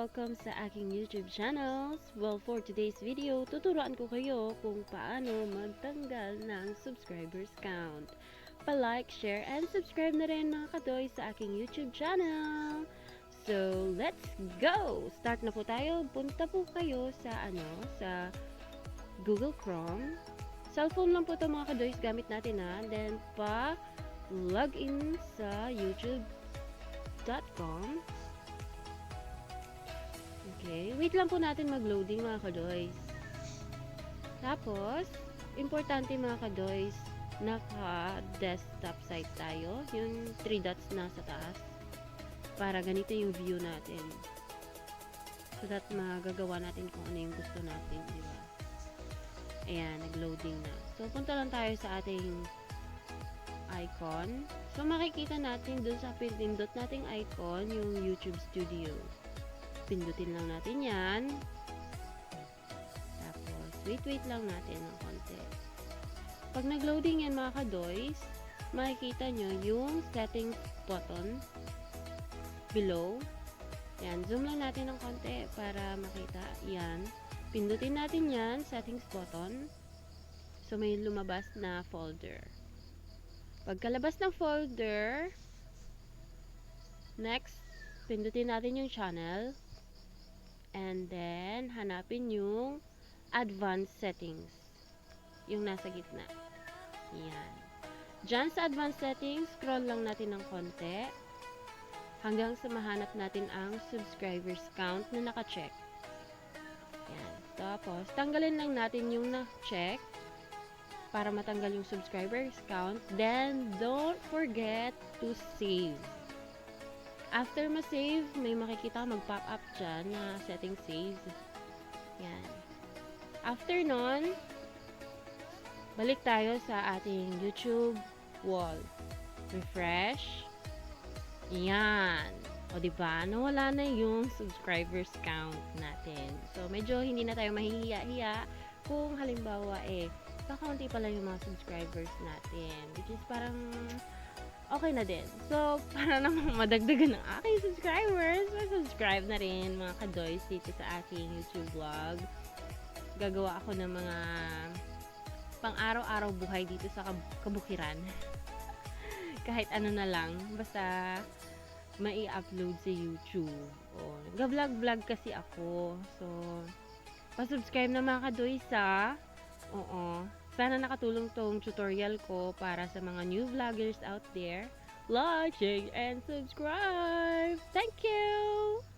welcome sa aking YouTube channels. Well, for today's video, tuturuan ko kayo kung paano magtanggal ng subscribers count. Pa-like, share, and subscribe na rin mga kadoy sa aking YouTube channel. So, let's go! Start na po tayo. Punta po kayo sa sa Google Chrome. Cellphone lang po ito mga kadoy, gamit natin ha. Then, login sa youtube.com. Okay, wait lang po natin mag-loading mga kadoys. Tapos, importante mga kadoys, naka-desktop site tayo. Yung 3 dots na sa taas. Para ganito yung view natin. So that magagawa natin kung ano yung gusto natin, di ba? Ayan, nag-loading na. So, punta lang tayo sa ating icon. So, makikita natin dun sa pinindot nating icon, yung YouTube Studio. Pindutin lang natin yan. Tapos, wait lang natin ng konti. Pag nag-loading yan mga kadoys, makikita nyo yung settings button below. Yan, zoom lang natin ng konti para makita. Yan. Pindutin natin yan, settings button. So, may lumabas na folder. Pagkalabas ng folder, next, pindutin natin yung channel. And then, hanapin yung advanced settings. Yung nasa gitna. Yan. Diyan sa advanced settings, scroll lang natin ng konti. Hanggang sa mahanap natin ang subscribers count na naka-check. Yan. Tapos, tanggalin lang natin yung na-check para matanggal yung subscribers count. Then, don't forget to save. After ma-save, may makikita mag-pop up dyan na setting save. Yan. After nun, balik tayo sa ating YouTube wall. Refresh. Yan. O diba, nawala na yung subscribers count natin. So, medyo hindi na tayo mahihiya-hiya kung halimbawa kakaunti pala yung mga subscribers natin. Which is parang okay na din. So, para naman madagdagan ng aking subscribers, subscribe na rin mga kadoys dito sa aking YouTube vlog. Gagawa ako ng mga pang-araw-araw buhay dito sa kabukiran. Kahit ano na lang, basta mai-upload sa YouTube. Nag-vlog kasi ako. So, pa-subscribe na mga kadoys sa sana nakatulong tong tutorial ko para sa mga new vloggers out there. Like, share, and subscribe! Thank you!